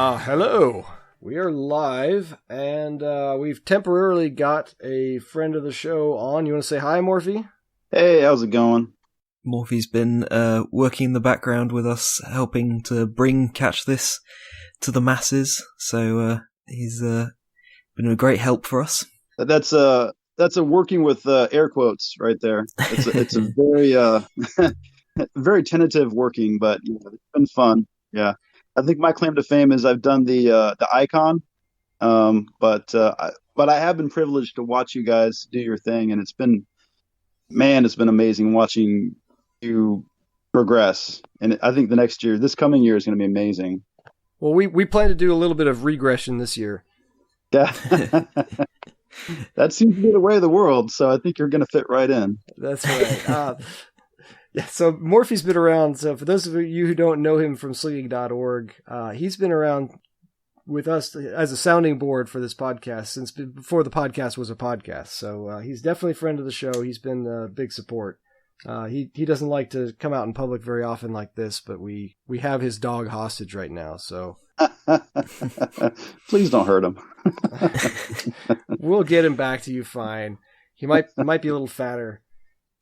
Hello. We are live, and we've temporarily got a friend of the show on. You want to say hi, Morphe? Hey, how's it going? Morphe's been working in the background with us, helping to bring Catch This to the masses. So he's been a great help for us. That's a working with air quotes right there. It's a very very tentative working, but it's been fun. Yeah, I think my claim to fame is I've done the icon, but I have been privileged to watch you guys do your thing, and it's been amazing watching you progress. And I think this coming year is going to be amazing. Well, we plan to do a little bit of regression this year. Yeah. That seems to be the way of the world, so I think you're going to fit right in. That's right. Yeah, so Morphe's been around. So for those of you who don't know him from slinging.org, he's been around with us as a sounding board for this podcast since before the podcast was a podcast. So he's definitely a friend of the show. He's been a big support. He doesn't like to come out in public very often like this, but we have his dog hostage right now, so... Please don't hurt him. We'll get him back to you fine. He might be a little fatter.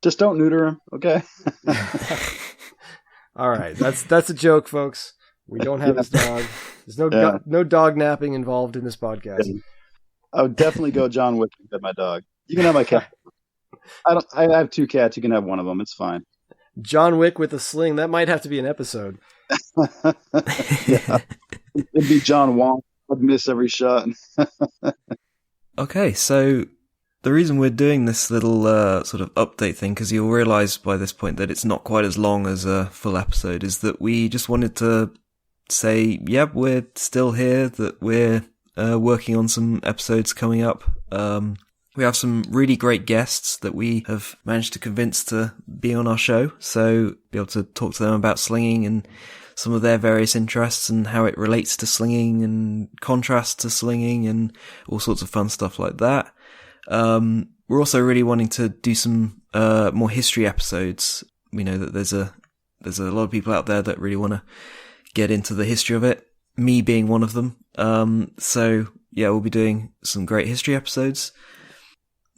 Just don't neuter him, okay? All right, that's a joke, folks. We don't have his dog. There's no dog napping involved in this podcast. I would definitely go John Wick and get my dog. You can have my cat. I have 2 cats. You can have one of them. It's fine. John Wick with a sling. That might have to be an episode. Yeah. It'd be John Wong. I'd miss every shot. Okay, so the reason we're doing this little sort of update thing, because you'll realise by this point that it's not quite as long as a full episode, is that we just wanted to say, yep, we're still here, that we're working on some episodes coming up. We have some really great guests that we have managed to convince to be on our show, so be able to talk to them about slinging and some of their various interests and how it relates to slinging and contrasts to slinging and all sorts of fun stuff like that. We're also really wanting to do some more history episodes. We know that there's a lot of people out there that really want to get into the history of it, me being one of them. So yeah, we'll be doing some great history episodes.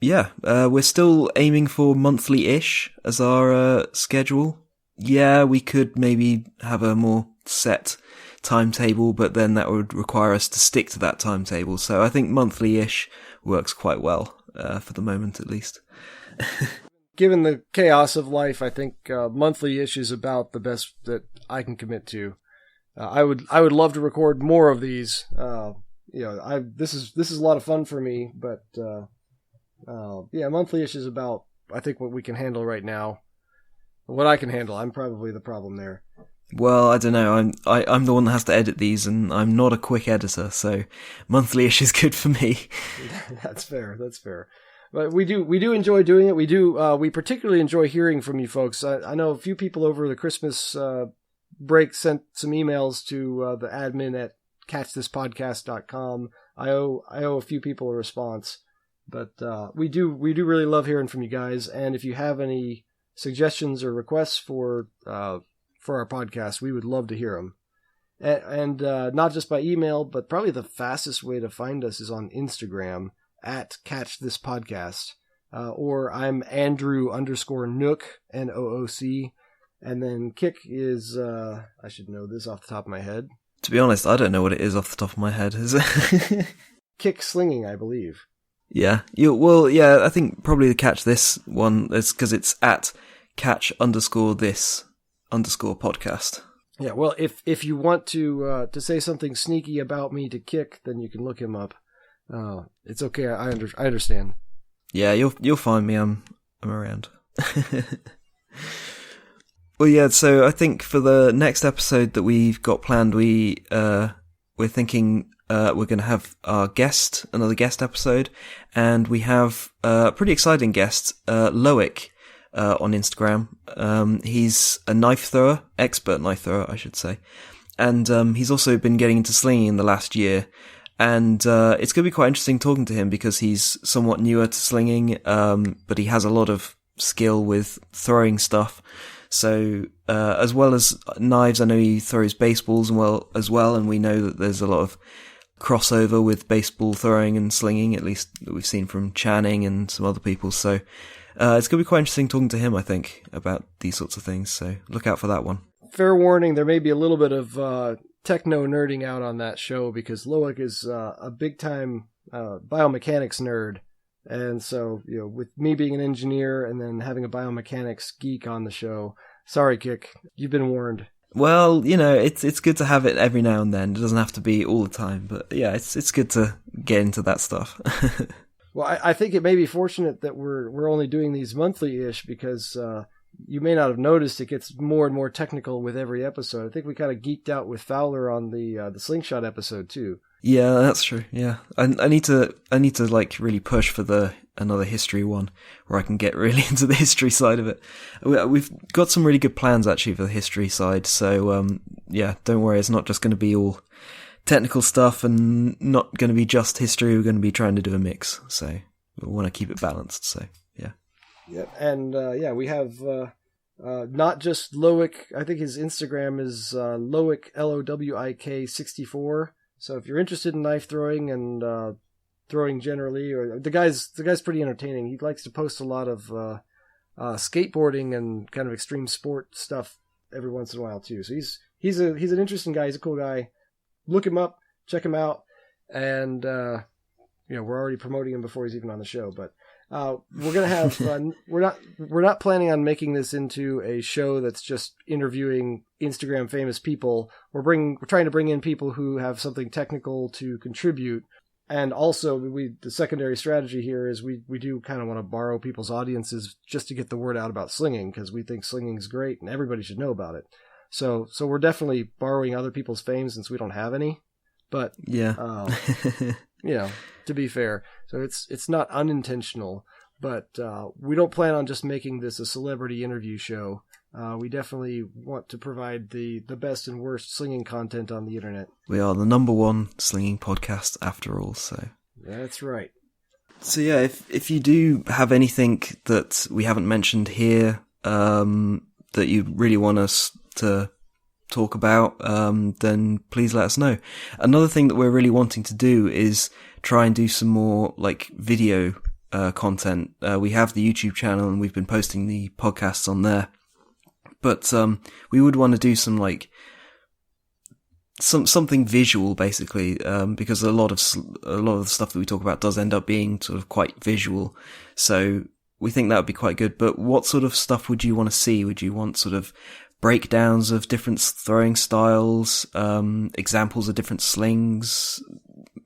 Yeah, we're still aiming for monthly-ish as our schedule. Yeah, we could maybe have a more set timetable, but then that would require us to stick to that timetable. So I think monthly-ish works quite well, for the moment at least. Given the chaos of life, I think monthly-ish is about the best that I can commit to. I would love to record more of these. This is a lot of fun for me, but monthly-ish is about, I think, what we can handle right now. What I can handle. I'm probably the problem there. Well, I don't know. I'm the one that has to edit these, and I'm not a quick editor, so monthly-ish is good for me. That's fair. But we do enjoy doing it. We particularly enjoy hearing from you folks. I know a few people over the Christmas break sent some emails to the admin at catchthispodcast.com. I owe a few people a response, but we do really love hearing from you guys. And if you have any suggestions or requests for our podcast, we would love to hear them. And not just by email, but probably the fastest way to find us is on Instagram at Catch This Podcast. Or I'm Andrew_Nook, Nooc. And then Kick is, I should know this off the top of my head. To be honest, I don't know what it is off the top of my head. Is it? Kick Slinging, I believe. Yeah. I think probably the Catch This one is because it's at catch_this_podcast. Yeah, well, if you want to say something sneaky about me to Kick, then you can look him up. It's okay. I understand. Yeah, you'll find me. I'm around. Well, yeah. So I think for the next episode that we've got planned, we're thinking we're going to have another guest episode, and we have a pretty exciting guest, Lowik, on Instagram. He's a expert knife thrower, I should say. And he's also been getting into slinging in the last year. And it's going to be quite interesting talking to him because he's somewhat newer to slinging, but he has a lot of skill with throwing stuff. So, as well as knives, I know he throws baseballs as well, and we know that there's a lot of crossover with baseball throwing and slinging, at least that we've seen from Channing and some other people. So, it's going to be quite interesting talking to him, I think, about these sorts of things. So look out for that one. Fair warning, there may be a little bit of techno nerding out on that show because Lowik is a big-time biomechanics nerd. And so, with me being an engineer and then having a biomechanics geek on the show, sorry, Kick, you've been warned. Well, it's good to have it every now and then. It doesn't have to be all the time, but yeah, it's good to get into that stuff. Well, I think it may be fortunate that we're only doing these monthly-ish because you may not have noticed it gets more and more technical with every episode. I think we kind of geeked out with Fowler on the Slingshot episode too. Yeah, that's true. Yeah, I need to like really push for another history one where I can get really into the history side of it. We've got some really good plans actually for the history side. So yeah, don't worry, it's not just going to be all technical stuff and not going to be just history. We're going to be trying to do a mix. So we want to keep it balanced. So yeah. Yeah, and we have not just Lowik. I think his Instagram is Lowik LOWIK 64. So if you're interested in knife throwing and throwing generally, or the guy's pretty entertaining. He likes to post a lot of skateboarding and kind of extreme sport stuff every once in a while too. So he's an interesting guy. He's a cool guy. Look him up, check him out, and we're already promoting him before he's even on the show. But we're gonna have we're not planning on making this into a show that's just interviewing Instagram famous people. We're trying to bring in people who have something technical to contribute, and also the secondary strategy here is we do kind of want to borrow people's audiences just to get the word out about slinging because we think slinging is great and everybody should know about it. So we're definitely borrowing other people's fame since we don't have any. But yeah. To be fair. So it's not unintentional, but we don't plan on just making this a celebrity interview show. We definitely want to provide the best and worst slinging content on the internet. We are the number one slinging podcast after all, so. That's right. So yeah, if you do have anything that we haven't mentioned here, that you really want us to talk about, then please let us know. Another thing that we're really wanting to do is try and do some more like video content. We have the YouTube channel and we've been posting the podcasts on there, but we would want to do some like something visual basically, because a lot of the stuff that we talk about does end up being sort of quite visual. So we think that would be quite good. But what sort of stuff would you want to see? Would you want sort of breakdowns of different throwing styles, examples of different slings,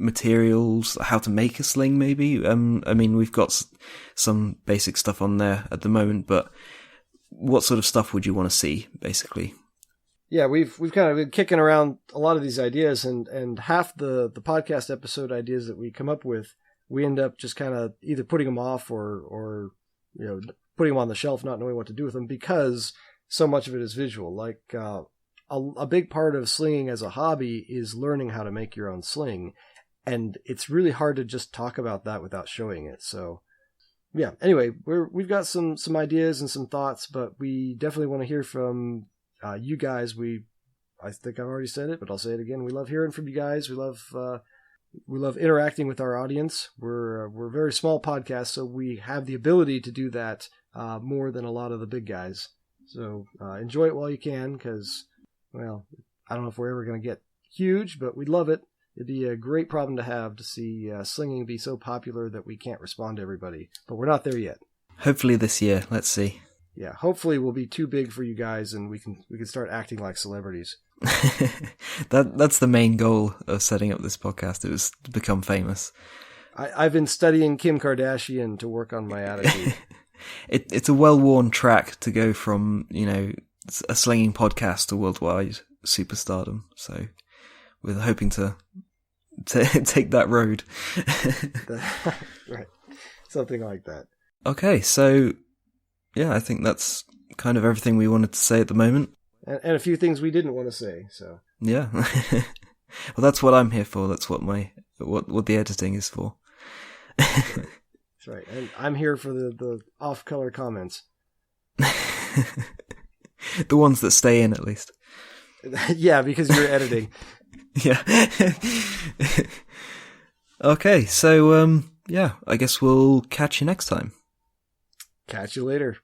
materials, how to make a sling maybe? I mean, we've got some basic stuff on there at the moment, but what sort of stuff would you want to see basically? Yeah, we've kind of been kicking around a lot of these ideas, and half the podcast episode ideas that we come up with, we end up just kind of either putting them off or putting them on the shelf, not knowing what to do with them because so much of it is visual. Like a big part of slinging as a hobby is learning how to make your own sling, and it's really hard to just talk about that without showing it. So yeah, anyway, we've got some ideas and some thoughts, but we definitely want to hear from you guys. I think I've already said it, but I'll say it again. We love hearing from you guys. We love interacting with our audience. We're a very small podcast, so we have the ability to do that more than a lot of the big guys. So enjoy it while you can, because, well, I don't know if we're ever going to get huge, but we'd love it. It'd be a great problem to have to see slinging be so popular that we can't respond to everybody. But we're not there yet. Hopefully this year. Let's see. Yeah, hopefully we'll be too big for you guys and we can start acting like celebrities. That's the main goal of setting up this podcast. It was to become famous. I've been studying Kim Kardashian to work on my attitude. It's a well-worn track to go from, a slinging podcast to worldwide superstardom. So we're hoping to take that road. Right. Something like that. Okay, so yeah, I think that's kind of everything we wanted to say at the moment. And a few things we didn't want to say, so. Yeah. Well, that's what I'm here for. That's what what the editing is for. That's right. And I'm here for the off-color comments. The ones that stay in, at least. Yeah, because you're editing. Yeah. Okay, so, yeah, I guess we'll catch you next time. Catch you later.